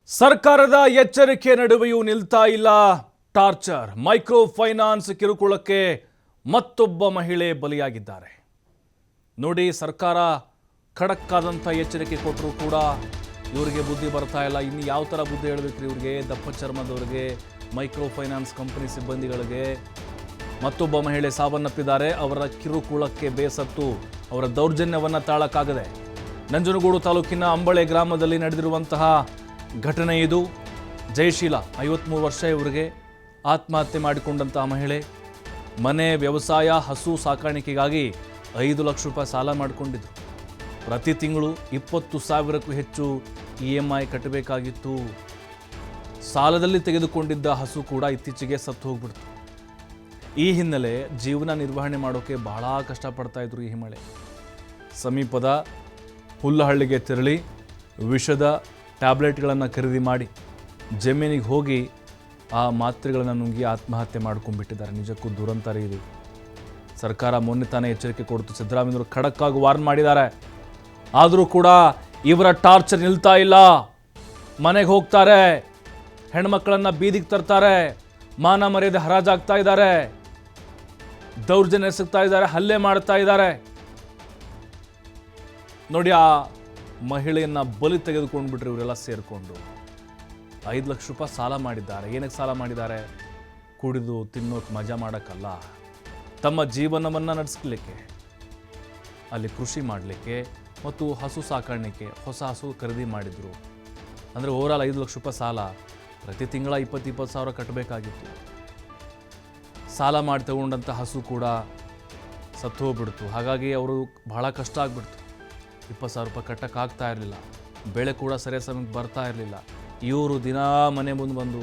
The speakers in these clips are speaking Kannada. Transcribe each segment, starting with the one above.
ಸರ್ಕಾರದ ಎಚ್ಚರಿಕೆ ನಡುವೆಯೂ ನಿಲ್ತಾ ಇಲ್ಲ ಟಾರ್ಚರ್. ಮೈಕ್ರೋ ಫೈನಾನ್ಸ್ ಕಿರುಕುಳಕ್ಕೆ ಮತ್ತೊಬ್ಬ ಮಹಿಳೆ ಬಲಿಯಾಗಿದ್ದಾರೆ. ನೋಡಿ, ಸರ್ಕಾರ ಖಡಕ್ ಆದಂಥ ಎಚ್ಚರಿಕೆ ಕೊಟ್ಟರೂ ಕೂಡ ಇವರಿಗೆ ಬುದ್ಧಿ ಬರ್ತಾ ಇಲ್ಲ. ಇನ್ನು ಯಾವ ಥರ ಬುದ್ಧಿ ಹೇಳಬೇಕ್ರಿ ಇವರಿಗೆ? ದಪ್ಪ ಚರ್ಮದವರಿಗೆ, ಮೈಕ್ರೋ ಫೈನಾನ್ಸ್ ಕಂಪನಿ ಸಿಬ್ಬಂದಿಗಳಿಗೆ ಮತ್ತೊಬ್ಬ ಮಹಿಳೆ ಸಾವನ್ನಪ್ಪಿದ್ದಾರೆ. ಅವರ ಕಿರುಕುಳಕ್ಕೆ ಬೇಸತ್ತು ಅವರ ದೌರ್ಜನ್ಯವನ್ನು ತಾಳಕ್ಕಾಗದೆ ನಂಜನಗೂಡು ತಾಲೂಕಿನ ಅಂಬಳೆ ಗ್ರಾಮದಲ್ಲಿ ನಡೆದಿರುವಂತಹ ಘಟನೆ ಇದು. ಜಯಶೀಲ 53 ವರ್ಷ ಇವರಿಗೆ, ಆತ್ಮಹತ್ಯೆ ಮಾಡಿಕೊಂಡಂತಹ ಮಹಿಳೆ. ಮನೆ, ವ್ಯವಸಾಯ, ಹಸು ಸಾಕಾಣಿಕೆಗಾಗಿ 5 ಲಕ್ಷ ರೂಪಾಯಿ ಸಾಲ ಮಾಡಿಕೊಂಡಿದ್ರು. ಪ್ರತಿ ತಿಂಗಳು 20,000ಕ್ಕೂ ಹೆಚ್ಚು EMI ಕಟ್ಟಬೇಕಾಗಿತ್ತು. ಸಾಲದಲ್ಲಿ ತೆಗೆದುಕೊಂಡಿದ್ದ ಹಸು ಕೂಡ ಇತ್ತೀಚೆಗೆ ಸತ್ತು ಹೋಗ್ಬಿಡ್ತು. ಈ ಹಿನ್ನೆಲೆ ಜೀವನ ನಿರ್ವಹಣೆ ಮಾಡೋಕ್ಕೆ ಬಹಳ ಕಷ್ಟಪಡ್ತಾ ಇದ್ರು ಈ ಮಹಿಳೆ. ಸಮೀಪದ ಹುಲ್ಲಹಳ್ಳಿಗೆ ತೆರಳಿ ವಿಷದ ಟ್ಯಾಬ್ಲೆಟ್ಗಳನ್ನು ಖರೀದಿ ಮಾಡಿ ಜಮೀನಿಗೆ ಹೋಗಿ ಆ ಮಾತ್ರೆಗಳನ್ನು ನುಂಗಿ ಆತ್ಮಹತ್ಯೆ ಮಾಡ್ಕೊಂಡ್ಬಿಟ್ಟಿದ್ದಾರೆ. ನಿಜಕ್ಕೂ ದುರಂತ ಇದು. ಸರ್ಕಾರ ಮೊನ್ನೆ ತಾನೇ ಎಚ್ಚರಿಕೆ ಕೊಡ್ತು, ಸಿದ್ದರಾಮಯ್ಯವರು ಖಡಕ್ಕಾಗಿ ವಾರ್ನ್ ಮಾಡಿದ್ದಾರೆ. ಆದರೂ ಕೂಡ ಇವರ ಟಾರ್ಚರ್ ನಿಲ್ತಾ ಇಲ್ಲ. ಮನೆಗೆ ಹೋಗ್ತಾರೆ, ಹೆಣ್ಮಕ್ಳನ್ನ ಬೀದಿಗೆ ತರ್ತಾರೆ, ಮಾನ ಮರ್ಯಾದೆ ಹರಾಜಾಗ್ತಾ ಇದ್ದಾರೆ, ದೌರ್ಜನ್ಯ ಎಸಗ್ತಾ ಇದ್ದಾರೆ, ಹಲ್ಲೆ ಮಾಡ್ತಾ ಇದ್ದಾರೆ. ನೋಡಿ, ಆ ಮಹಿಳೆಯನ್ನ ಬಲಿ ತೆಗೆದುಕೊಂಡು ಬಿಟ್ರೆ ಇವರೆಲ್ಲ ಸೇರಿಕೊಂಡು 5 ಲಕ್ಷ ರೂಪಾಯಿ ಸಾಲ ಮಾಡಿದ್ದಾರೆ. ಏನಕ್ಕೆ ಸಾಲ ಮಾಡಿದ್ದಾರೆ? ಕುಡಿದು ತಿನ್ನೋಕೆ ಮಜಾ ಮಾಡೋಕ್ಕಲ್ಲ, ತಮ್ಮ ಜೀವನವನ್ನು ನಡೆಸಲಿಕ್ಕೆ, ಅಲ್ಲಿ ಕೃಷಿ ಮಾಡಲಿಕ್ಕೆ ಮತ್ತು ಹಸು ಸಾಕಾಣಿಕೆ, ಹೊಸ ಹಸು ಖರೀದಿ ಮಾಡಿದರು. ಅಂದರೆ ಓವರಾಲ್ 5 ಲಕ್ಷ ರೂಪಾಯಿ ಸಾಲ. ಪ್ರತಿ ತಿಂಗಳ 20,000 ಸಾವಿರ ಕಟ್ಟಬೇಕಾಗಿತ್ತು. ಸಾಲ ಮಾಡಿ ತಗೊಂಡಂಥ ಹಸು ಕೂಡ ಸತ್ತು ಹೋಗ್ಬಿಡ್ತು. ಹಾಗಾಗಿ ಅವರು ಬಹಳ ಕಷ್ಟ ಆಗಿಬಿಡ್ತು. 20,000 ರೂಪಾಯಿ ಕಟ್ಟೋಕ್ಕಾಗ್ತಾ ಇರಲಿಲ್ಲ. ಬೆಳೆ ಕೂಡ ಸರಿಯಾದ ಸಮಯಕ್ಕೆ ಬರ್ತಾ ಇರಲಿಲ್ಲ. ಇವರು ದಿನಾ ಮನೆ ಮುಂದೆ ಬಂದು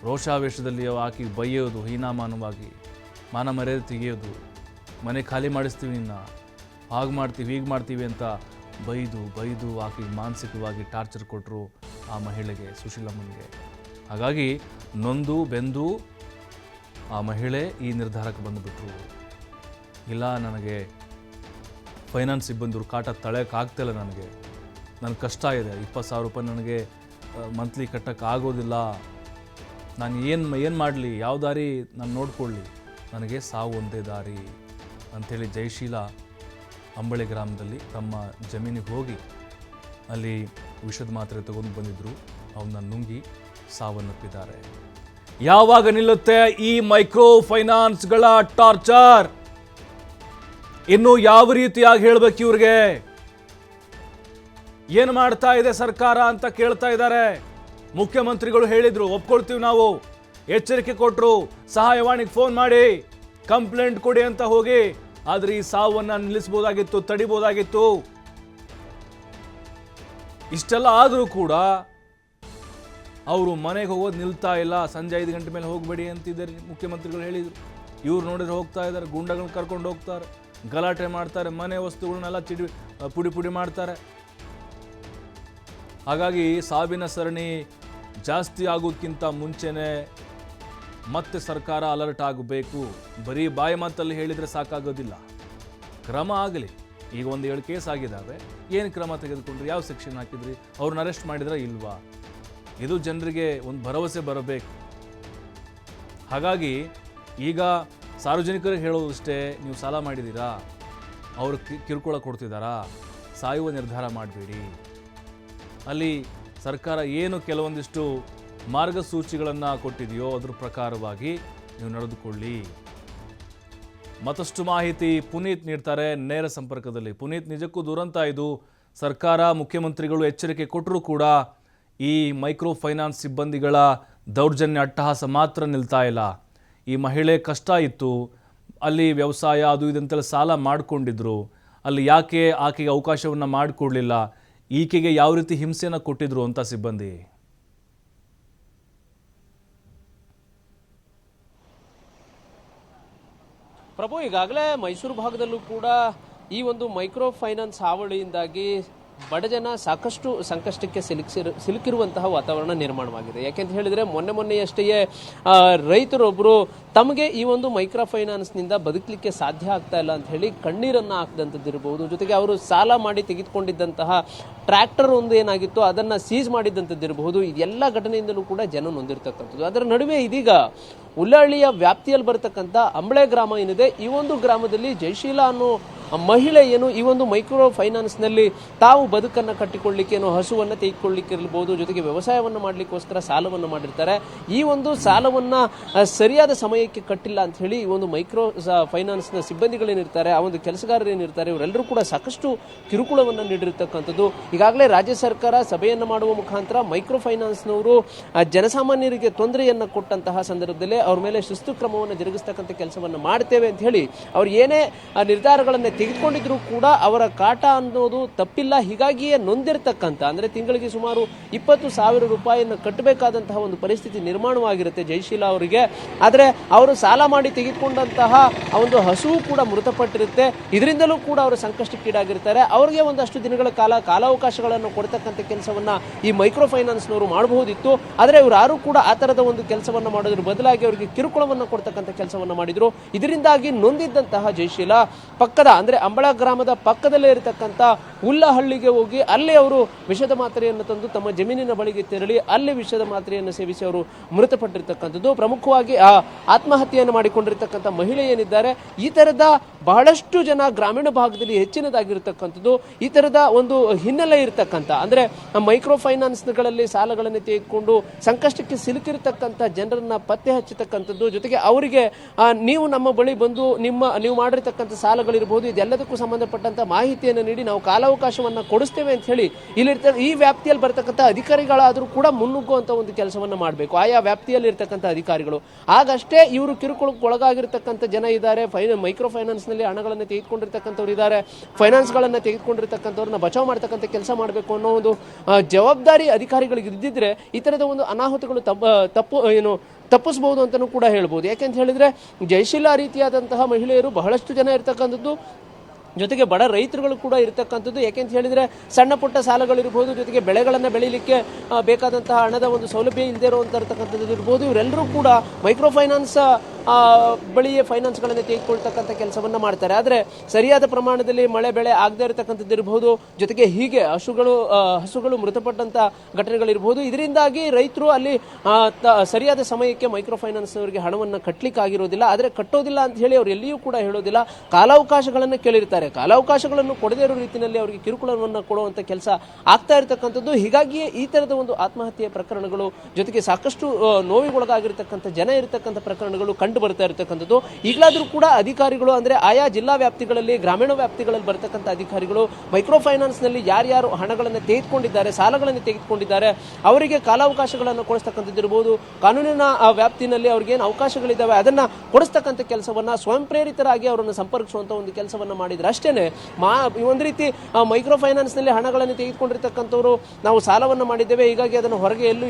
ರೋಷಾವೇಶದಲ್ಲಿ ಆಕಿ ಬೈಯೋದು, ಹೀನಾಮಾನವಾಗಿ ಮಾನ ಮರ್ಯಾದೆ ತೆಗೆಯೋದು, ಮನೆ ಖಾಲಿ ಮಾಡಿಸ್ತೀವಿ, ಇನ್ನು ಹಾಗೆ ಮಾಡ್ತೀವಿ, ಹೀಗೆ ಮಾಡ್ತೀವಿ ಅಂತ ಬೈದು ಆಕಿ ಮಾನಸಿಕವಾಗಿ ಟಾರ್ಚರ್ ಕೊಟ್ಟರು ಆ ಮಹಿಳೆಗೆ, ಸುಶೀಲಮ್ಮನಿಗೆ. ಹಾಗಾಗಿ ನೊಂದು ಬೆಂದು ಆ ಮಹಿಳೆ ಈ ನಿರ್ಧಾರಕ್ಕೆ ಬಂದುಬಿಟ್ರು. ಇಲ್ಲ, ನನಗೆ ಫೈನಾನ್ಸ್ ಸಿಬ್ಬಂದಿರು ಕಾಟ ತಳೆಯೋಕ್ಕಾಗ್ತಿಲ್ಲ, ನನಗೆ ಕಷ್ಟ ಇದೆ, 20,000 ರೂಪಾಯಿ ನನಗೆ ಮಂತ್ಲಿ ಕಟ್ಟೋಕ್ಕೆ ಆಗೋದಿಲ್ಲ, ನಾನು ಏನು ಮಾಡಲಿ, ಯಾವ ದಾರಿ ನಾನು ನೋಡ್ಕೊಳ್ಳಿ, ನನಗೆ ಸಾವು ಒಂದೇ ದಾರಿ ಅಂಥೇಳಿ ಜಯಶೀಲ ಅಂಬಳೆ ಗ್ರಾಮದಲ್ಲಿ ತಮ್ಮ ಜಮೀನಿಗೆ ಹೋಗಿ ಅಲ್ಲಿ ವಿಷದ ಮಾತ್ರೆ ತಗೊಂಡು ಬಂದಿದ್ದರು. ಅವನ್ನ ನುಂಗಿ ಸಾವನ್ನಪ್ಪಿದ್ದಾರೆ. ಯಾವಾಗ ನಿಲ್ಲುತ್ತೆ ಈ ಮೈಕ್ರೋ ಫೈನಾನ್ಸ್ಗಳ ಟಾರ್ಚರ್? ಇನ್ನು ಯಾವ ರೀತಿಯಾಗಿ ಹೇಳಬೇಕು ಇವ್ರಿಗೆ? ಏನು ಮಾಡ್ತಾ ಇದೆ ಸರ್ಕಾರ ಅಂತ ಕೇಳ್ತಾ ಇದ್ದಾರೆ. ಮುಖ್ಯಮಂತ್ರಿಗಳು ಹೇಳಿದ್ರು, ಒಪ್ಕೊಳ್ತೀವಿ ನಾವು, ಎಚ್ಚರಿಕೆ ಕೊಟ್ಟರು, ಸಹಾಯವಾಣಿಗೆ ಫೋನ್ ಮಾಡಿ ಕಂಪ್ಲೇಂಟ್ ಕೊಡಿ ಅಂತ ಹೋಗಿ. ಆದರೆ ಈ ಸಾವನ್ನ ನಿಲ್ಲಿಸಬಹುದಾಗಿತ್ತು, ತಡಿಬಹುದಾಗಿತ್ತು. ಇಷ್ಟೆಲ್ಲ ಆದರೂ ಕೂಡ ಅವರು ಮನೆಗೆ ಹೋಗೋದು ನಿಲ್ತಾ ಇಲ್ಲ. ಸಂಜೆ 5 ಗಂಟೆ ಮೇಲೆ ಹೋಗಬೇಡಿ ಅಂತಿದ್ದಾರೆ ಮುಖ್ಯಮಂತ್ರಿಗಳು ಹೇಳಿದರು. ಇವ್ರು ನೋಡಿದ್ರೆ ಹೋಗ್ತಾ ಇದ್ದಾರೆ, ಗುಂಡಗಳನ್ನ ಕರ್ಕೊಂಡು ಹೋಗ್ತಾರೆ, ಗಲಾಟೆ ಮಾಡ್ತಾರೆ, ಮನೆ ವಸ್ತುಗಳನ್ನೆಲ್ಲ ಪುಡಿ ಮಾಡ್ತಾರೆ. ಹಾಗಾಗಿ ಸಾವಿನ ಸರಣಿ ಜಾಸ್ತಿ ಆಗೋದಕ್ಕಿಂತ ಮುಂಚೆನೇ ಮತ್ತೆ ಸರ್ಕಾರ ಅಲರ್ಟ್ ಆಗಬೇಕು. ಬರೀ ಬಾಯಿ ಮಾತಲ್ಲಿ ಹೇಳಿದರೆ ಸಾಕಾಗೋದಿಲ್ಲ, ಕ್ರಮ ಆಗಲಿ. ಈಗ 7 ಕೇಸ್ ಆಗಿದ್ದಾವೆ. ಏನು ಕ್ರಮ ತೆಗೆದುಕೊಂಡ್ರಿ? ಯಾವ ಸೆಕ್ಷನ್ ಹಾಕಿದ್ರಿ? ಅವ್ರನ್ನ ಅರೆಸ್ಟ್ ಮಾಡಿದ್ರೆ ಇಲ್ವಾ? ಇದು ಜನರಿಗೆ ಒಂದು ಭರವಸೆ ಬರಬೇಕು. ಹಾಗಾಗಿ ಈಗ ಸಾರ್ವಜನಿಕರಿಗೆ ಹೇಳೋದಷ್ಟೇ, ನೀವು ಸಾಲ ಮಾಡಿದ್ದೀರಾ, ಅವರು ಕಿರುಕುಳ ಕೊಡ್ತಿದ್ದಾರಾ, ಸಾಯುವ ನಿರ್ಧಾರ ಮಾಡಬೇಡಿ. ಅಲ್ಲಿ ಸರ್ಕಾರ ಏನು ಕೆಲವೊಂದಿಷ್ಟು ಮಾರ್ಗಸೂಚಿಗಳನ್ನು ಕೊಟ್ಟಿದೆಯೋ ಅದರ ಪ್ರಕಾರವಾಗಿ ನೀವು ನಡೆದುಕೊಳ್ಳಿ. ಮತ್ತಷ್ಟು ಮಾಹಿತಿ ಪುನೀತ್ ನೀಡ್ತಾರೆ ನೇರ ಸಂಪರ್ಕದಲ್ಲಿ. ಪುನೀತ್, ನಿಜಕ್ಕೂ ದುರಂತ ಇದು. ಸರ್ಕಾರ, ಮುಖ್ಯಮಂತ್ರಿಗಳು ಎಚ್ಚರಿಕೆ ಕೊಟ್ಟರೂ ಕೂಡ ಈ ಮೈಕ್ರೋ ಫೈನಾನ್ಸ್ ಸಿಬ್ಬಂದಿಗಳ ದೌರ್ಜನ್ಯ ಅಟ್ಟಹಾಸ ಮಾತ್ರ ನಿಲ್ತಾ ಇಲ್ಲ. ಈ ಮಹಿಳೆ ಕಷ್ಟ ಇತ್ತು, ಅಲ್ಲಿ ವ್ಯವಸಾಯ ಅದು ಇದಂತೆಲ್ಲ ಸಾಲ ಮಾಡಿಕೊಂಡಿದ್ರು. ಅಲ್ಲಿ ಯಾಕೆ ಆಕೆಗೆ ಅವಕಾಶವನ್ನು ಮಾಡಿಕೊಡ್ಲಿಲ್ಲ? ಈಕೆಗೆ ಯಾವ ರೀತಿ ಹಿಂಸೆಯನ್ನು ಕೊಟ್ಟಿದ್ರು ಅಂತ ಸಿಬ್ಬಂದಿ? ಪ್ರಭು, ಈಗಾಗಲೇ ಮೈಸೂರು ಭಾಗದಲ್ಲೂ ಕೂಡ ಈ ಒಂದು ಮೈಕ್ರೋ ಫೈನಾನ್ಸ್ ಹಾವಳಿಯಿಂದಾಗಿ ಬಡಜನ ಸಾಕಷ್ಟು ಸಂಕಷ್ಟಕ್ಕೆ ಸಿಲುಕಿರುವಂತಹ ವಾತಾವರಣ ನಿರ್ಮಾಣವಾಗಿದೆ. ಯಾಕೆಂತ ಹೇಳಿದ್ರೆ ಮೊನ್ನೆಯಷ್ಟೇ ರೈತರೊಬ್ಬರು ತಮಗೆ ಈ ಒಂದು ಮೈಕ್ರೋ ಫೈನಾನ್ಸ್ನಿಂದ ಬದುಕಲಿಕ್ಕೆ ಸಾಧ್ಯ ಆಗ್ತಾ ಇಲ್ಲ ಅಂತ ಹೇಳಿ ಕಣ್ಣೀರನ್ನ ಹಾಕಿದಂಥದ್ದಿರಬಹುದು. ಜೊತೆಗೆ ಅವರು ಸಾಲ ಮಾಡಿ ತೆಗೆದುಕೊಂಡಿದ್ದಂತಹ ಟ್ರ್ಯಾಕ್ಟರ್ ಒಂದು ಏನಾಗಿತ್ತು ಅದನ್ನ ಸೀಸ್ ಮಾಡಿದಂಥದ್ದಿರಬಹುದು. ಇದೆಲ್ಲ ಘಟನೆಯಿಂದಲೂ ಕೂಡ ಜನ ನೊಂದಿರ್ತಕ್ಕಂಥದ್ದು. ಅದರ ನಡುವೆ ಇದೀಗ ಉಲ್ಲಹಳ್ಳಿಯ ವ್ಯಾಪ್ತಿಯಲ್ಲಿ ಬರತಕ್ಕಂಥ ಅಂಬಳೆ ಗ್ರಾಮ ಏನಿದೆ, ಈ ಒಂದು ಗ್ರಾಮದಲ್ಲಿ ಜಯಶೀಲ ಅನ್ನೋ ಮಹಿಳೆ ಏನು ಈ ಒಂದು ಮೈಕ್ರೋ ಫೈನಾನ್ಸ್ನಲ್ಲಿ ತಾವು ಬದುಕನ್ನು ಕಟ್ಟಿಕೊಳ್ಳಿಕ್ಕೆ ಏನೋ ಹಸುವನ್ನು ತೆಗೆದುಕೊಳ್ಳಿಕ್ಕೆ ಇರಬಹುದು, ಜೊತೆಗೆ ವ್ಯವಸಾಯವನ್ನು ಮಾಡಲಿಕ್ಕೋಸ್ಕರ ಸಾಲವನ್ನು ಮಾಡಿರ್ತಾರೆ. ಈ ಒಂದು ಸಾಲವನ್ನು ಸರಿಯಾದ ಸಮಯಕ್ಕೆ ಕಟ್ಟಿಲ್ಲ ಅಂತ ಹೇಳಿ ಈ ಒಂದು ಮೈಕ್ರೋ ಫೈನಾನ್ಸ್ನ ಸಿಬ್ಬಂದಿಗಳೇನಿರ್ತಾರೆ, ಆ ಒಂದು ಕೆಲಸಗಾರರು ಏನಿರ್ತಾರೆ, ಇವರೆಲ್ಲರೂ ಕೂಡ ಸಾಕಷ್ಟು ಕಿರುಕುಳವನ್ನು ನೀಡಿರ್ತಕ್ಕಂಥದ್ದು. ಈಗಾಗಲೇ ರಾಜ್ಯ ಸರ್ಕಾರ ಸಭೆಯನ್ನು ಮಾಡುವ ಮುಖಾಂತರ ಮೈಕ್ರೋ ಫೈನಾನ್ಸ್ನವರು ಜನಸಾಮಾನ್ಯರಿಗೆ ತೊಂದರೆಯನ್ನು ಕೊಟ್ಟಂತಹ ಸಂದರ್ಭದಲ್ಲಿ ಅವ್ರ ಮೇಲೆ ಶಿಸ್ತು ಕ್ರಮವನ್ನು ಜರುಗಿಸ್ತಕ್ಕಂಥ ಕೆಲಸವನ್ನು ಮಾಡ್ತೇವೆ ಅಂತ ಹೇಳಿ ಅವ್ರು ಏನೇ ನಿರ್ಧಾರಗಳನ್ನು ತೆಗೆದುಕೊಂಡಿದ್ರು ಕೂಡ ಅವರ ಕಾಟ ಅನ್ನೋದು ತಪ್ಪಿಲ್ಲ. ಹೀಗಾಗಿಯೇ ನೊಂದಿರ್ತಕ್ಕಂಥ ಅಂದ್ರೆ ತಿಂಗಳಿಗೆ ಸುಮಾರು 20,000 ರೂಪಾಯಿಯನ್ನು ಕಟ್ಟಬೇಕಾದಂತಹ ಒಂದು ಪರಿಸ್ಥಿತಿ ನಿರ್ಮಾಣವಾಗಿರುತ್ತೆ ಜಯಶೀಲ ಅವರಿಗೆ. ಆದರೆ ಅವರು ಸಾಲ ಮಾಡಿ ತೆಗೆದುಕೊಂಡಂತಹ ಒಂದು ಹಸುವು ಕೂಡ ಮೃತಪಟ್ಟಿರುತ್ತೆ. ಇದರಿಂದಲೂ ಕೂಡ ಅವರು ಸಂಕಷ್ಟಕ್ಕೀಡಾಗಿರ್ತಾರೆ. ಅವರಿಗೆ ಒಂದಷ್ಟು ದಿನಗಳ ಕಾಲಾವಕಾಶಗಳನ್ನು ಕೊಡ್ತಕ್ಕಂಥ ಕೆಲಸವನ್ನ ಈ ಮೈಕ್ರೋ ಫೈನಾನ್ಸ್ನವರು ಮಾಡಬಹುದಿತ್ತು. ಆದರೆ ಇವರು ಯಾರು ಕೂಡ ಆ ತರದ ಒಂದು ಕೆಲಸವನ್ನ ಮಾಡೋದ್ರ ಬದಲಾಗಿ ಅವರಿಗೆ ಕಿರುಕುಳವನ್ನು ಕೊಡ್ತಕ್ಕಂಥ ಕೆಲಸವನ್ನ ಮಾಡಿದ್ರು. ಇದರಿಂದಾಗಿ ನೊಂದಿದ್ದಂತಹ ಜಯಶೀಲ ಪಕ್ಕದ ಅಂದ್ರೆ ಅಂಬಳ ಗ್ರಾಮದ ಪಕ್ಕದಲ್ಲೇ ಇರತಕ್ಕಂಥ ಉಲ್ಲಹಳ್ಳಿಗೆ ಹೋಗಿ ಅಲ್ಲಿ ಅವರು ವಿಷದ ಮಾತ್ರೆಯನ್ನು ತಂದು ತಮ್ಮ ಜಮೀನಿನ ಬಳಿಗೆ ತೆರಳಿ ಅಲ್ಲಿ ವಿಷದ ಮಾತ್ರೆಯನ್ನು ಸೇವಿಸಿ ಅವರು ಮೃತಪಟ್ಟಿರ್ತಕ್ಕಂಥದ್ದು. ಪ್ರಮುಖವಾಗಿ ಆತ್ಮಹತ್ಯೆಯನ್ನು ಮಾಡಿಕೊಂಡಿರ್ತಕ್ಕಂಥ ಮಹಿಳೆ ಏನಿದ್ದಾರೆ, ಈ ತರದ ಬಹಳಷ್ಟು ಜನ ಗ್ರಾಮೀಣ ಭಾಗದಲ್ಲಿ ಹೆಚ್ಚಿನದಾಗಿರ್ತಕ್ಕಂಥದ್ದು. ಈ ತರದ ಒಂದು ಹಿನ್ನೆಲೆ ಇರತಕ್ಕಂಥ ಅಂದ್ರೆ ಮೈಕ್ರೋ ಫೈನಾನ್ಸ್ಗಳಲ್ಲಿ ಸಾಲಗಳನ್ನು ತೆಗೆದುಕೊಂಡು ಸಂಕಷ್ಟಕ್ಕೆ ಸಿಲುಕಿರತಕ್ಕಂಥ ಜನರನ್ನ ಪತ್ತೆ ಹಚ್ಚತಕ್ಕಂಥದ್ದು. ಜೊತೆಗೆ ಅವರಿಗೆ ನೀವು ನಮ್ಮ ಬಳಿ ಬಂದು ನೀವು ಮಾಡಿರ್ತಕ್ಕಂಥ ಸಾಲಗಳಿರಬಹುದು, ಇದೆಲ್ಲದಕ್ಕೂ ಸಂಬಂಧಪಟ್ಟಂತ ಮಾಹಿತಿಯನ್ನು ನೀಡಿ ನಾವು ಕಾಲಾವಕಾಶವನ್ನ ಕೊಡಿಸ್ತೇವೆ ಅಂತ ಹೇಳಿ ಈ ವ್ಯಾಪ್ತಿಯಲ್ಲಿ ಬರ್ತಕ್ಕಂಥ ಅಧಿಕಾರಿಗಳಾದರೂ ಕೂಡ ಮುನ್ನುಗ್ಗುವಂತ ಒಂದು ಕೆಲಸವನ್ನ ಮಾಡಬೇಕು ಆಯಾ ವ್ಯಾಪ್ತಿಯಲ್ಲಿ ಇರ್ತಕ್ಕಂಥ ಅಧಿಕಾರಿಗಳು. ಆಗಷ್ಟೇ ಇವರು ಕಿರುಕುಳಕ್ಕೆ ಒಳಗಾಗಿರ್ತಕ್ಕಂಥ ಜನ ಇದ್ದಾರೆ, ಮೈಕ್ರೋ ಫೈನಾನ್ಸ್ ನಲ್ಲಿ ಹಣಗಳನ್ನು ತೆಗೆದುಕೊಂಡಿರ್ತಕ್ಕಂಥವ್ರು ಇದ್ದಾರೆ, ಫೈನಾನ್ಸ್ ಗಳನ್ನ ತೆಗೆದುಕೊಂಡಿರ್ತಕ್ಕಂಥವ್ರನ್ನ ಬಚಾವ್ ಮಾಡ್ತಕ್ಕಂಥ ಕೆಲಸ ಮಾಡಬೇಕು ಅನ್ನೋ ಒಂದು ಜವಾಬ್ದಾರಿ ಅಧಿಕಾರಿಗಳಿಗೆ ಇದ್ದಿದ್ರೆ ಈ ತರದ ಒಂದು ಅನಾಹುತಗಳು ತಪ್ಪಿಸಬಹುದು ಅಂತಾನೂ ಕೂಡ ಹೇಳ್ಬೋದು. ಯಾಕೆಂತ ಹೇಳಿದ್ರೆ ಜಯಶೀಲ ರೀತಿಯಾದಂತಹ ಮಹಿಳೆಯರು ಬಹಳಷ್ಟು ಜನ ಇರ್ತಕ್ಕಂಥದ್ದು, ಜೊತೆಗೆ ಬಡ ರೈತರುಗಳು ಕೂಡ ಇರತಕ್ಕಂಥದ್ದು. ಯಾಕೆಂತ ಹೇಳಿದ್ರೆ ಸಣ್ಣ ಪುಟ್ಟ ಸಾಲಗಳಿರ್ಬೋದು, ಜೊತೆಗೆ ಬೆಳೆಗಳನ್ನು ಬೆಳೀಲಿಕ್ಕೆ ಬೇಕಾದಂತಹ ಹಣದ ಒಂದು ಸೌಲಭ್ಯ ಇಲ್ಲದೆ ಇರುವಂತಕ್ಕಂಥದ್ದು ಇರ್ಬೋದು. ಇವರೆಲ್ಲರೂ ಕೂಡ ಮೈಕ್ರೋ ಫೈನಾನ್ಸ್ ಬಳಿಯೇ ಫೈನಾನ್ಸ್ಗಳನ್ನು ತೆಗೆದುಕೊಳ್ತಕ್ಕಂಥ ಕೆಲಸವನ್ನ ಮಾಡ್ತಾರೆ. ಆದರೆ ಸರಿಯಾದ ಪ್ರಮಾಣದಲ್ಲಿ ಮಳೆ ಬೆಳೆ ಆಗದೆ ಇರತಕ್ಕಂಥದ್ದು ಇರಬಹುದು, ಜೊತೆಗೆ ಹೀಗೆ ಹಸುಗಳು ಮೃತಪಟ್ಟಂತ ಘಟನೆಗಳಿರ್ಬೋದು. ಇದರಿಂದಾಗಿ ರೈತರು ಅಲ್ಲಿ ಸರಿಯಾದ ಸಮಯಕ್ಕೆ ಮೈಕ್ರೋ ಫೈನಾನ್ಸ್ ಅವರಿಗೆ ಹಣವನ್ನು ಕಟ್ಟಲಿಕ್ಕೆ ಆಗಿರೋದಿಲ್ಲ. ಆದರೆ ಕಟ್ಟೋದಿಲ್ಲ ಅಂತ ಹೇಳಿ ಅವ್ರು ಎಲ್ಲಿಯೂ ಕೂಡ ಹೇಳೋದಿಲ್ಲ. ಕಾಲಾವಕಾಶಗಳನ್ನು ಕೇಳಿರ್ತಾರೆ, ಕಾಲಾವಕಾಶಗಳನ್ನು ಕೊಡದೇ ಇರೋ ರೀತಿಯಲ್ಲಿ ಅವರಿಗೆ ಕಿರುಕುಳವನ್ನು ಕೊಡುವಂತ ಕೆಲಸ ಆಗ್ತಾ ಇರತಕ್ಕಂಥದ್ದು. ಹೀಗಾಗಿಯೇ ಈ ತರದ ಒಂದು ಆತ್ಮಹತ್ಯೆ ಪ್ರಕರಣಗಳು, ಜೊತೆಗೆ ಸಾಕಷ್ಟು ನೋವಿಗೊಳಗಾಗಿರ್ತಕ್ಕಂಥ ಜನ ಇರತಕ್ಕಂಥ ಪ್ರಕರಣಗಳು ಕಂಡು ಬರ್ತಾ ಇರತಕ್ಕಂಥದ್ದು. ಈಗಲಾದ್ರೂ ಕೂಡ ಅಧಿಕಾರಿಗಳು ಅಂದ್ರೆ ಆಯಾ ಜಿಲ್ಲಾ ವ್ಯಾಪ್ತಿಗಳಲ್ಲಿ, ಗ್ರಾಮೀಣ ವ್ಯಾಪ್ತಿಗಳಲ್ಲಿ ಬರ್ತಕ್ಕಂಥ ಅಧಿಕಾರಿಗಳು ಮೈಕ್ರೋ ಫೈನಾನ್ಸ್ ನಲ್ಲಿ ಯಾರ್ಯಾರು ಹಣಗಳನ್ನು ತೆಗೆದುಕೊಂಡಿದ್ದಾರೆ, ಸಾಲಗಳನ್ನು ತೆಗೆದುಕೊಂಡಿದ್ದಾರೆ, ಅವರಿಗೆ ಕಾಲಾವಕಾಶಗಳನ್ನು ಕೊಡಿಸ್ತಕ್ಕಂಥದ್ದು ಇರಬಹುದು. ಕಾನೂನಿನ ವ್ಯಾಪ್ತಿನಲ್ಲಿ ಅವ್ರಿಗೆ ಏನು ಅವಕಾಶಗಳಿದ್ದಾವೆ ಅದನ್ನ ಕೊಡಿಸ್ತಕ್ಕಂಥ ಕೆಲಸವನ್ನ ಸ್ವಯಂ ಪ್ರೇರಿತರಾಗಿ ಅವರನ್ನು ಸಂಪರ್ಕಿಸುವಂತ ಒಂದು ಕೆಲಸವನ್ನ ಮಾಡಿದ್ರೆ ಅಷ್ಟೇನೆ ಒಂದು ರೀತಿ ಮೈಕ್ರೋ ಫೈನಾನ್ಸ್ ನಲ್ಲಿ ಹಣಗಳನ್ನು ತೆಗೆದುಕೊಂಡಿರ್ತಕ್ಕಂಥವ್ರು ನಾವು ಸಾಲವನ್ನು ಮಾಡಿದ್ದೇವೆ, ಹೀಗಾಗಿ ಅದನ್ನು ಹೊರಗೆ ಎಲ್ಲೂ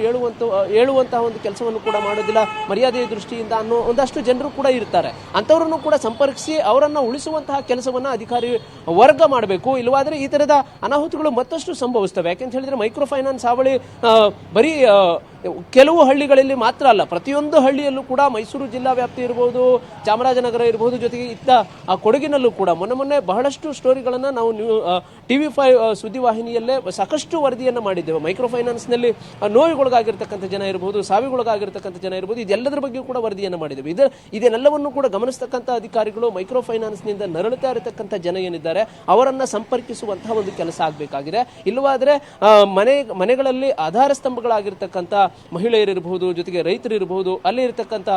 ಹೇಳುವಂತಹ ಒಂದು ಕೆಲಸವನ್ನು ಕೂಡ ಮಾಡೋದಿಲ್ಲ ಮರ್ಯಾದೆಯ ದೃಷ್ಟಿಯಿಂದ ಅನ್ನೋ ಒಂದಷ್ಟು ಜನರು ಕೂಡ ಇರ್ತಾರೆ. ಅಂತವರನ್ನು ಕೂಡ ಸಂಪರ್ಕಿಸಿ ಅವರನ್ನ ಉಳಿಸುವಂತಹ ಕೆಲಸವನ್ನ ಅಧಿಕಾರಿ ವರ್ಗ ಮಾಡಬೇಕು. ಇಲ್ಲವಾದ್ರೆ ಈ ತರದ ಅನಾಹುತಗಳು ಮತ್ತಷ್ಟು ಸಂಭವಿಸ್ತವೆ. ಯಾಕೆಂತ ಹೇಳಿದ್ರೆ ಮೈಕ್ರೋ ಫೈನಾನ್ಸ್ ಹಾವಳಿ ಬರೀ ಕೆಲವು ಹಳ್ಳಿಗಳಲ್ಲಿ ಮಾತ್ರ ಅಲ್ಲ, ಪ್ರತಿಯೊಂದು ಹಳ್ಳಿಯಲ್ಲೂ ಕೂಡ ಮೈಸೂರು ಜಿಲ್ಲಾ ವ್ಯಾಪ್ತಿ ಇರಬಹುದು, ಚಾಮರಾಜನಗರ ಇರಬಹುದು, ಜೊತೆಗೆ ಇತ್ತ ಕೊಡಗಿನಲ್ಲೂ ಕೂಡ ಮೊನ್ನೆ ಬಹಳಷ್ಟು ಸ್ಟೋರಿಗಳನ್ನ ನಾವು TV5 ಸುದ್ದಿವಾಹಿನಿಯಲ್ಲೇ ಸಾಕಷ್ಟು ವರದಿಯನ್ನ ಮಾಡಿದ್ದೇವೆ. ಮೈಕ್ರೋ ಫೈನಾನ್ಸ್ ನಲ್ಲಿ ನೋವಿಗೊಳಗಾಗಿರ್ತಕ್ಕಂಥ ಜನ ಇರಬಹುದು, ಸಾವಿಗೊಳಗಾಗಿರ್ತಕ್ಕಂಥ ಜನ ಇರಬಹುದು, ಇದೆಲ್ಲದರ ಬಗ್ಗೆ ಕೂಡ ವರದಿಯನ್ನ ಮಾಡಿದ್ದೇವೆ. ಇದನ್ನೆಲ್ಲವನ್ನು ಕೂಡ ಗಮನಿಸತಕ್ಕಂಥ ಅಧಿಕಾರಿಗಳು ಮೈಕ್ರೋ ಫೈನಾನ್ಸ್ ನಿಂದ ನರಳುತ್ತಾ ಇರತಕ್ಕಂಥ ಜನ ಏನಿದ್ದಾರೆ ಅವರನ್ನ ಸಂಪರ್ಕಿಸುವಂತಹ ಒಂದು ಕೆಲಸ ಆಗಬೇಕಾಗಿದೆ. ಇಲ್ಲವಾದ್ರೆ ಮನೆಗಳಲ್ಲಿ ಆಧಾರ ಸ್ತಂಭಗಳಾಗಿರ್ತಕ್ಕಂಥ ಮಹಿಳೆಯರಿರಬಹುದು, ಜೊತೆಗೆ ರೈತರಿರಬಹುದು, ಅಲ್ಲಿ ಇರತಕ್ಕಂಥ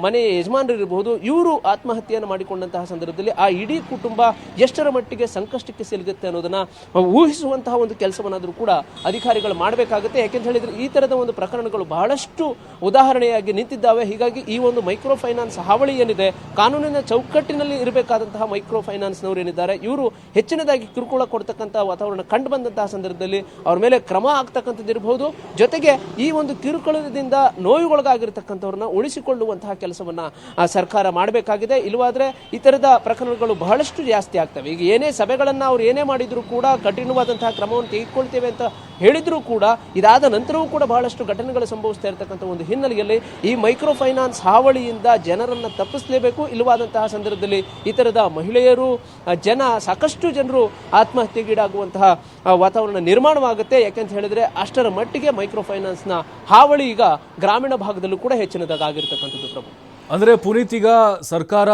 ಮನೆ ಯಜಮಾನರಿರಬಹುದು, ಇವರು ಆತ್ಮಹತ್ಯೆಯನ್ನು ಮಾಡಿಕೊಂಡಂತಹ ಸಂದರ್ಭದಲ್ಲಿ ಆ ಇಡೀ ಕುಟುಂಬ ಎಷ್ಟರ ಮಟ್ಟಿಗೆ ಸಂಕಷ್ಟಕ್ಕೆ ಸಿಲುಗುತ್ತೆ ಅನ್ನೋದನ್ನ ಊಹಿಸುವಂತಹ ಒಂದು ಕೆಲಸವನ್ನಾದರೂ ಕೂಡ ಅಧಿಕಾರಿಗಳು ಮಾಡಬೇಕಾಗುತ್ತೆ. ಯಾಕೆಂತ ಹೇಳಿದ್ರೆ ಈ ತರದ ಒಂದು ಪ್ರಕರಣಗಳು ಬಹಳಷ್ಟು ಉದಾಹರಣೆಯಾಗಿ ನಿಂತಿದ್ದಾವೆ. ಹೀಗಾಗಿ ಈ ಒಂದು ಮೈಕ್ರೋ ಫೈನಾನ್ಸ್ ಹಾವಳಿ ಏನಿದೆ, ಕಾನೂನಿನ ಚೌಕಟ್ಟಿನಲ್ಲಿ ಇರಬೇಕಾದಂತಹ ಮೈಕ್ರೋ ಫೈನಾನ್ಸ್ನವರು ಏನಿದ್ದಾರೆ ಇವರು ಹೆಚ್ಚಿನದಾಗಿ ಕಿರುಕುಳ ಕೊಡ್ತಕ್ಕಂಥ ವಾತಾವರಣ ಕಂಡು ಬಂದಂತಹ ಸಂದರ್ಭದಲ್ಲಿ ಅವ್ರ ಮೇಲೆ ಕ್ರಮ ಆಗ್ತಕ್ಕಂಥದ್ದು ಇರಬಹುದು. ಜೊತೆಗೆ ಈ ಒಂದು ಒಂದು ಕಿರುಕುಳದಿಂದ ನೋವುಗೊಳಗಾಗಿರ್ತಕ್ಕಂಥವ್ರನ್ನ ಉಳಿಸಿಕೊಳ್ಳುವಂತಹ ಕೆಲಸವನ್ನ ಸರ್ಕಾರ ಮಾಡಬೇಕಾಗಿದೆ. ಇಲ್ಲವಾದ್ರೆ ಈ ತರದ ಪ್ರಕರಣಗಳು ಬಹಳಷ್ಟು ಜಾಸ್ತಿ ಆಗ್ತವೆ. ಈಗ ಏನೇ ಸಭೆಗಳನ್ನ ಅವ್ರು ಏನೇ ಮಾಡಿದ್ರು ಕೂಡ ಕಠಿಣವಾದಂತಹ ಕ್ರಮವನ್ನು ತೆಗೆದುಕೊಳ್ತೇವೆ ಅಂತ ಹೇಳಿದ್ರು ಕೂಡ ಇದಾದ ನಂತರವೂ ಕೂಡ ಬಹಳಷ್ಟು ಘಟನೆಗಳು ಸಂಭವಿಸ್ತಾ ಇರತಕ್ಕಂಥ ಒಂದು ಹಿನ್ನೆಲೆಯಲ್ಲಿ ಈ ಮೈಕ್ರೋ ಫೈನಾನ್ಸ್ ಹಾವಳಿಯಿಂದ ಜನರನ್ನ ತಪ್ಪಿಸಲೇಬೇಕು. ಇಲ್ಲವಾದಂತಹ ಸಂದರ್ಭದಲ್ಲಿ ಈ ತರದ ಮಹಿಳೆಯರು ಸಾಕಷ್ಟು ಜನರು ಆತ್ಮಹತ್ಯೆಗೀಡಾಗುವಂತಹ ವಾತಾವರಣ ನಿರ್ಮಾಣವಾಗುತ್ತೆ. ಯಾಕಂತ ಹೇಳಿದ್ರೆ ಅಷ್ಟರ ಮಟ್ಟಿಗೆ ಮೈಕ್ರೋ ಫೈನಾನ್ಸ್ ನ ಹಾವಳಿ ಈಗ ಗ್ರಾಮೀಣ ಭಾಗದಲ್ಲೂ ಕೂಡ ಹೆಚ್ಚಿನದಾಗಿರ್ತಕ್ಕಂಥದ್ದು. ಪ್ರಭು, ಅಂದ್ರೆ ಪುನೀತ್, ಈಗ ಸರ್ಕಾರ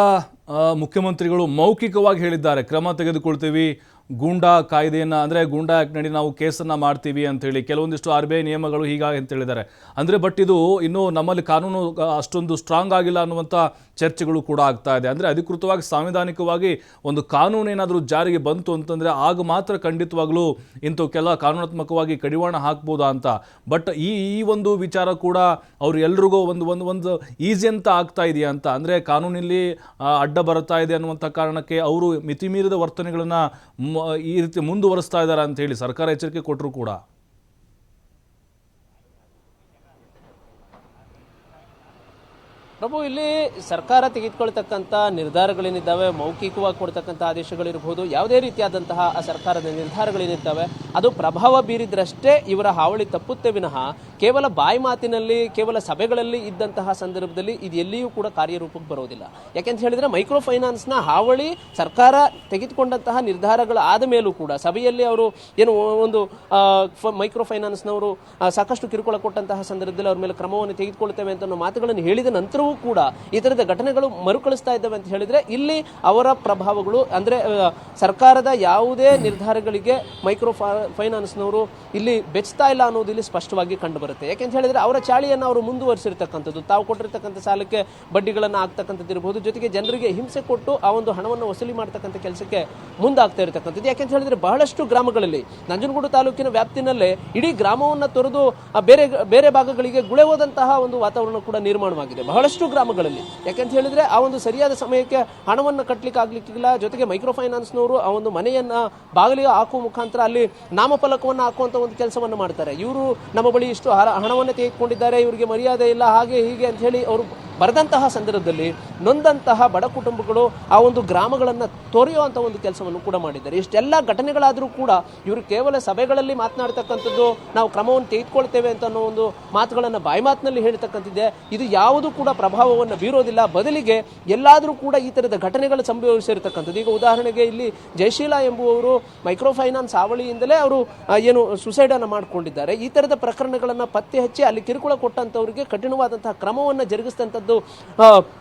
ಮುಖ್ಯಮಂತ್ರಿಗಳು ಮೌಖಿಕವಾಗಿ ಹೇಳಿದ್ದಾರೆ, ಕ್ರಮ ತೆಗೆದುಕೊಳ್ತೀವಿ, ಗೂಂಡಾ ಕಾಯ್ದೆಯನ್ನು ಅಂದರೆ ಗೂಂಡಾ ಆ್ಯಕ್ಟ್ ನಡಿ ನಾವು ಕೇಸನ್ನು ಮಾಡ್ತೀವಿ ಅಂತೇಳಿ, ಕೆಲವೊಂದಿಷ್ಟು RBI ನಿಯಮಗಳು ಹೀಗಾಗಿ ಅಂತ ಹೇಳಿದ್ದಾರೆ. ಅಂದರೆ ಬಟ್ ಇದು ಇನ್ನೂ ನಮ್ಮಲ್ಲಿ ಕಾನೂನು ಅಷ್ಟೊಂದು ಸ್ಟ್ರಾಂಗ್ ಆಗಿಲ್ಲ ಅನ್ನುವಂಥ ಚರ್ಚೆಗಳು ಕೂಡ ಆಗ್ತಾ ಇದೆ. ಅಂದರೆ ಅಧಿಕೃತವಾಗಿ ಸಾಂವಿಧಾನಿಕವಾಗಿ ಒಂದು ಕಾನೂನು ಏನಾದರೂ ಜಾರಿಗೆ ಬಂತು ಅಂತಂದರೆ ಆಗ ಮಾತ್ರ ಖಂಡಿತವಾಗ್ಲೂ ಇಂಥವಕ್ಕೆಲ್ಲ ಕಾನೂನಾತ್ಮಕವಾಗಿ ಕಡಿವಾಣ ಹಾಕ್ಬೋದಾ ಅಂತ. ಬಟ್ ಈ ಒಂದು ವಿಚಾರ ಕೂಡ ಅವರು ಎಲ್ರಿಗೂ ಒಂದು ಈಸಿ ಅಂತ ಆಗ್ತಾ ಇದೆಯಾ ಅಂತ, ಅಂದರೆ ಕಾನೂನಲ್ಲಿ ಅಡ್ಡ ಬರ್ತಾ ಇದೆ ಅನ್ನುವಂಥ ಕಾರಣಕ್ಕೆ ಅವರು ಮಿತಿಮೀರಿದ ವರ್ತನೆಗಳನ್ನು ಈ ರೀತಿ ಮುಂದುವರಿಸ್ತಾ ಇದ್ದಾರೆ ಅಂತ ಹೇಳಿ ಸರ್ಕಾರ ಎಚ್ಚರಿಕೆ ಕೊಟ್ಟರು ಕೂಡ. ಪ್ರಭು, ಇಲ್ಲಿ ಸರ್ಕಾರ ತೆಗೆದುಕೊಳ್ತಕ್ಕಂಥ ನಿರ್ಧಾರಗಳೇನಿದ್ದಾವೆ, ಮೌಖಿಕವಾಗಿ ಕೊಡ್ತಕ್ಕಂಥ ಆದೇಶಗಳಿರ್ಬೋದು, ಯಾವುದೇ ರೀತಿಯಾದಂತಹ ಆ ಸರ್ಕಾರದ ನಿರ್ಧಾರಗಳೇನಿದ್ದಾವೆ ಅದು ಪ್ರಭಾವ ಬೀರಿದ್ರಷ್ಟೇ ಇವರ ಹಾವಳಿ ತಪ್ಪುತ್ತೆ ವಿನಃ ಕೇವಲ ಬಾಯಿ ಮಾತಿನಲ್ಲಿ, ಕೇವಲ ಸಭೆಗಳಲ್ಲಿ ಇದ್ದಂತಹ ಸಂದರ್ಭದಲ್ಲಿ ಇದು ಎಲ್ಲಿಯೂ ಕೂಡ ಕಾರ್ಯರೂಪಕ್ಕೆ ಬರೋದಿಲ್ಲ. ಯಾಕೆಂತ ಹೇಳಿದ್ರೆ ಮೈಕ್ರೋ ಫೈನಾನ್ಸ್ನ ಹಾವಳಿ ಸರ್ಕಾರ ತೆಗೆದುಕೊಂಡಂತಹ ನಿರ್ಧಾರಗಳು ಆದ ಮೇಲೂ ಕೂಡ ಸಭೆಯಲ್ಲಿ ಅವರು ಏನು ಒಂದು ಮೈಕ್ರೋ ಫೈನಾನ್ಸ್ನವರು ಸಾಕಷ್ಟು ಕಿರುಕುಳ ಕೊಟ್ಟಂತಹ ಸಂದರ್ಭದಲ್ಲಿ ಅವ್ರ ಮೇಲೆ ಕ್ರಮವನ್ನು ತೆಗೆದುಕೊಳ್ತೇವೆ ಅಂತ ಮಾತುಗಳನ್ನು ಹೇಳಿದ ನಂತರ ಕೂಡ ಈ ತರದ ಘಟನೆಗಳು ಮರುಕಳಿಸ್ತಾ ಇದ್ದಾವೆ ಅಂತ ಹೇಳಿದ್ರೆ ಇಲ್ಲಿ ಅವರ ಪ್ರಭಾವಗಳು ಅಂದ್ರೆ ಸರ್ಕಾರದ ಯಾವುದೇ ನಿರ್ಧಾರಗಳಿಗೆ ಮೈಕ್ರೋ ಫೈನಾನ್ಸ್ನವರು ಇಲ್ಲಿ ಬೆಚ್ತಾ ಇಲ್ಲ ಅನ್ನೋದು ಇಲ್ಲಿ ಸ್ಪಷ್ಟವಾಗಿ ಕಂಡು ಬರುತ್ತೆ. ಯಾಕೆಂತ ಹೇಳಿದ್ರೆ ಅವರ ಚಾಳಿಯನ್ನು ಅವರು ಮುಂದುವರಿಸಿರ್ತಕ್ಕಂಥದ್ದು, ತಾವು ಕೊಟ್ಟಿರ್ತಕ್ಕಂಥ ಸಾಲಕ್ಕೆ ಬಡ್ಡಿಗಳನ್ನು ಆಗ್ತಕ್ಕಂಥದ್ದು ಇರಬಹುದು, ಜೊತೆಗೆ ಜನರಿಗೆ ಹಿಂಸೆ ಕೊಟ್ಟು ಆ ಒಂದು ಹಣವನ್ನು ವಸೂಲಿ ಮಾಡ್ತಕ್ಕಂಥ ಕೆಲಸಕ್ಕೆ ಮುಂದಾಗ್ತಾ ಇರತಕ್ಕಂಥದ್ದು. ಯಾಕೆಂತ ಹೇಳಿದ್ರೆ ಬಹಳಷ್ಟು ಗ್ರಾಮಗಳಲ್ಲಿ ನಂಜನಗೂಡು ತಾಲೂಕಿನ ವ್ಯಾಪ್ತಿನಲ್ಲೇ ಇಡೀ ಗ್ರಾಮವನ್ನು ತೊರೆದು ಬೇರೆ ಬೇರೆ ಭಾಗಗಳಿಗೆ ಗುಳೆ ಹೋದಂತಹ ಒಂದು ವಾತಾವರಣ ಕೂಡ ನಿರ್ಮಾಣವಾಗಿದೆ ಬಹಳಷ್ಟು ಗ್ರಾಮಗಳಲ್ಲಿ. ಯಾಕೆಂತ ಹೇಳಿದ್ರೆ ಆ ಒಂದು ಸರಿಯಾದ ಸಮಯಕ್ಕೆ ಹಣವನ್ನು ಕಟ್ಟಲಿಕ್ಕೆ ಆಗ್ಲಿಕ್ಕಿಲ್ಲ. ಜೊತೆಗೆ ಮೈಕ್ರೋ ಫೈನಾನ್ಸ್ನವರು ಆ ಒಂದು ಮನೆಯನ್ನ ಬಾಗಿಲಿಗೆ ಹಾಕುವ ಮುಖಾಂತರ ಅಲ್ಲಿ ನಾಮಫಲಕವನ್ನು ಹಾಕುವಂತ ಒಂದು ಕೆಲಸವನ್ನು ಮಾಡ್ತಾರೆ. ಇವರು ನಮ್ಮ ಬಳಿ ಇಷ್ಟು ಹಣವನ್ನು ತೆಗೆದುಕೊಂಡಿದ್ದಾರೆ, ಇವರಿಗೆ ಮರ್ಯಾದೆ ಇಲ್ಲ, ಹಾಗೆ ಹೀಗೆ ಅಂತ ಹೇಳಿ ಅವರು ಬರೆದಂತಹ ಸಂದರ್ಭದಲ್ಲಿ ನೊಂದಂತಹ ಬಡ ಕುಟುಂಬಗಳು ಆ ಒಂದು ಗ್ರಾಮಗಳನ್ನು ತೊರೆಯುವಂತಹ ಒಂದು ಕೆಲಸವನ್ನು ಕೂಡ ಮಾಡಿದ್ದಾರೆ. ಇಷ್ಟೆಲ್ಲ ಘಟನೆಗಳಾದರೂ ಕೂಡ ಇವರು ಕೇವಲ ಸಭೆಗಳಲ್ಲಿ ಮಾತನಾಡ್ತಕ್ಕಂಥದ್ದು, ನಾವು ಕ್ರಮವನ್ನು ತೆಗೆದುಕೊಳ್ತೇವೆ ಅಂತ ಅನ್ನೋ ಒಂದು ಮಾತುಗಳನ್ನು ಬಾಯಿ ಮಾತಿನಲ್ಲಿ ಹೇಳ್ತಕ್ಕಂಥದ್ದೇ. ಇದು ಯಾವುದು ಕೂಡ ಪ್ರಭಾವವನ್ನು ಬೀರೋದಿಲ್ಲ. ಬದಲಿಗೆ ಎಲ್ಲಾದರೂ ಕೂಡ ಈ ತರದ ಘಟನೆಗಳು ಸಂಭವಿಸಿರ್ತಕ್ಕಂಥದ್ದು. ಈಗ ಉದಾಹರಣೆಗೆ ಇಲ್ಲಿ ಜಯಶೀಲಾ ಎಂಬುವವರು ಮೈಕ್ರೋ ಫೈನಾನ್ಸ್ ಹಾವಳಿಯಿಂದಲೇ ಅವರು ಏನು ಸುಸೈಡ್ ಅನ್ನು ಮಾಡಿಕೊಂಡಿದ್ದಾರೆ. ಈ ತರದ ಪ್ರಕರಣಗಳನ್ನು ಪತ್ತೆ ಹಚ್ಚಿ ಅಲ್ಲಿ ಕಿರುಕುಳ ಕೊಟ್ಟಂತವರಿಗೆ ಕಠಿಣವಾದಂತಹ ಕ್ರಮವನ್ನು ಜರುಗಿಸಿದಂಥದ್ದು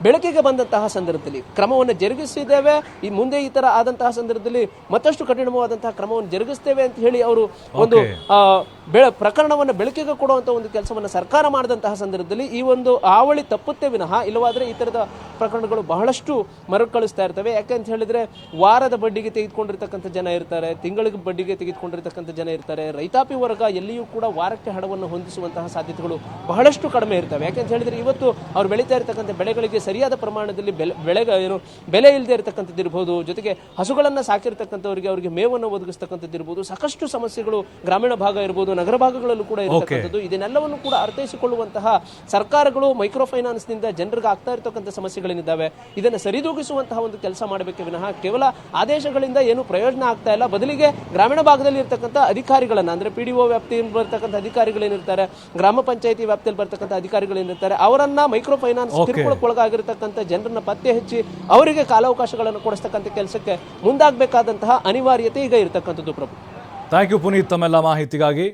ಬೆಳಕಿಗೆ ಬಂದಂತಹ ಸಂದರ್ಭದಲ್ಲಿ ಕ್ರಮವನ್ನು ಜರುಗಿಸಿದ್ದೇವೆ, ಈ ಮುಂದೆ ಈ ತರ ಆದಂತಹ ಸಂದರ್ಭದಲ್ಲಿ ಮತ್ತಷ್ಟು ಕಠಿಣವಾದಂತಹ ಕ್ರಮವನ್ನು ಜರುಗಿಸ್ತೇವೆ ಅಂತ ಹೇಳಿ ಅವರು ಒಂದು ಪ್ರಕರಣವನ್ನು ಬೆಳಕಿಗೆ ಕೊಡುವಂತಹ ಒಂದು ಕೆಲಸವನ್ನು ಸರ್ಕಾರ ಮಾಡಿದಂತಹ ಸಂದರ್ಭದಲ್ಲಿ ಈ ಒಂದು ಹಾವಳಿ ತಪ್ಪುತ್ತೆ ವಿನಃ ಇಲ್ಲವಾದ್ರೆ ಈ ತರದ ಪ್ರಕರಣಗಳು ಬಹಳಷ್ಟು ಮರುಕಳಿಸ್ತಾ ಇರ್ತವೆ. ಯಾಕಂತ ಹೇಳಿದ್ರೆ ವಾರದ ಬಡ್ಡಿಗೆ ತೆಗೆದುಕೊಂಡಿರ್ತಕ್ಕಂಥ ಜನ ಇರ್ತಾರೆ, ತಿಂಗಳಿಗೆ ಬಡ್ಡಿಗೆ ತೆಗೆದುಕೊಂಡಿರ್ತಕ್ಕಂಥ ಜನ ಇರ್ತಾರೆ. ರೈತಾಪಿ ವರ್ಗ ಎಲ್ಲಿಯೂ ಕೂಡ ವಾರಕ್ಕೆ ಹಣವನ್ನು ಹೊಂದಿಸುವಂತಹ ಸಾಧ್ಯತೆಗಳು ಬಹಳಷ್ಟು ಕಡಿಮೆ ಇರ್ತವೆ. ಯಾಕಂತ ಹೇಳಿದ್ರೆ ಇವತ್ತು ಅವ್ರು ಬೆಳೀತಾ ಇರತಕ್ಕಂಥ ಬೆಳೆಗಳಿಗೆ ಸರಿಯಾದ ಪ್ರಮಾಣದಲ್ಲಿ ಬೆಲೆ ಇಲ್ಲದೆ ಇರತಕ್ಕಂಥದ್ದು ಇರಬಹುದು, ಜೊತೆಗೆ ಹಸುಗಳನ್ನ ಸಾಕಿರ್ತಕ್ಕಂಥವರಿಗೆ ಅವರಿಗೆ ಮೇವನ್ನು ಒದಗಿಸ್ತಕ್ಕಂಥದ್ದು ಇರಬಹುದು. ಸಾಕಷ್ಟು ಸಮಸ್ಯೆಗಳು ಗ್ರಾಮೀಣ ಭಾಗ ಇರಬಹುದು, ನಗರ ಭಾಗಗಳಲ್ಲೂ ಕೂಡ ಇರತಕ್ಕಂಥದ್ದು. ಇದನ್ನೆಲ್ಲವನ್ನು ಕೂಡ ಅರ್ಥೈಸಿಕೊಳ್ಳುವಂತಹ ಸರ್ಕಾರಗಳು ಮೈಕ್ರೋ ಫೈನಾನ್ಸ್ ನಿಂದ ಜನರಿಗೆ ಆಗ್ತಾ ಇರತಕ್ಕಂಥ ಸಮಸ್ಯೆಗಳೇನಿದ್ದಾವೆ ಇದನ್ನು ಸರಿದೂಗಿಸುವಂತಹ ಒಂದು ಕೆಲಸ ಮಾಡಬೇಕೆ ವಿನಃ ಕೇವಲ ಆದೇಶಗಳಿಂದ ಏನು ಪ್ರಯೋಜನ ಆಗ್ತಾ ಇಲ್ಲ. ಬದಲಿಗೆ ಗ್ರಾಮೀಣ ಭಾಗದಲ್ಲಿ ಇರತಕ್ಕಂಥ ಅಧಿಕಾರಿಗಳನ್ನ ಅಂದ್ರೆ PDO ವ್ಯಾಪ್ತಿಯಲ್ಲಿ ಬರ್ತಕ್ಕಂಥ ಅಧಿಕಾರಿಗಳೇನಿರ್ತಾರೆ, ಗ್ರಾಮ ಪಂಚಾಯತಿ ವ್ಯಾಪ್ತಿಯಲ್ಲಿ ಬರ್ತಕ್ಕಂಥ ಅಧಿಕಾರಿಗಳೇನಿರ್ತಾರೆ, ಅವರನ್ನ ಮೈಕ್ರೋ ಫೈನಾನ್ಸ್ ಕಿರುಕುಳಕ್ಕೊಳಗಾಗಿರ್ತಕ್ಕಂಥ ಜನರನ್ನ ಪತ್ತೆ ಹಚ್ಚಿ ಅವರಿಗೆ ಕಾಲಾವಕಾಶಗಳನ್ನು ಕೊಡಿಸ್ತಕ್ಕಂಥ ಕೆಲಸಕ್ಕೆ ಮುಂದಾಗಬೇಕಾದಂತಹ ಅನಿವಾರ್ಯತೆ ಈಗ ಇರತಕ್ಕಂಥದ್ದು. ಪ್ರಭು, ಥ್ಯಾಂಕ್ ಯು ಪುನೀತ್ ತಮ್ಮೆಲ್ಲ ಮಾಹಿತಿಗಾಗಿ.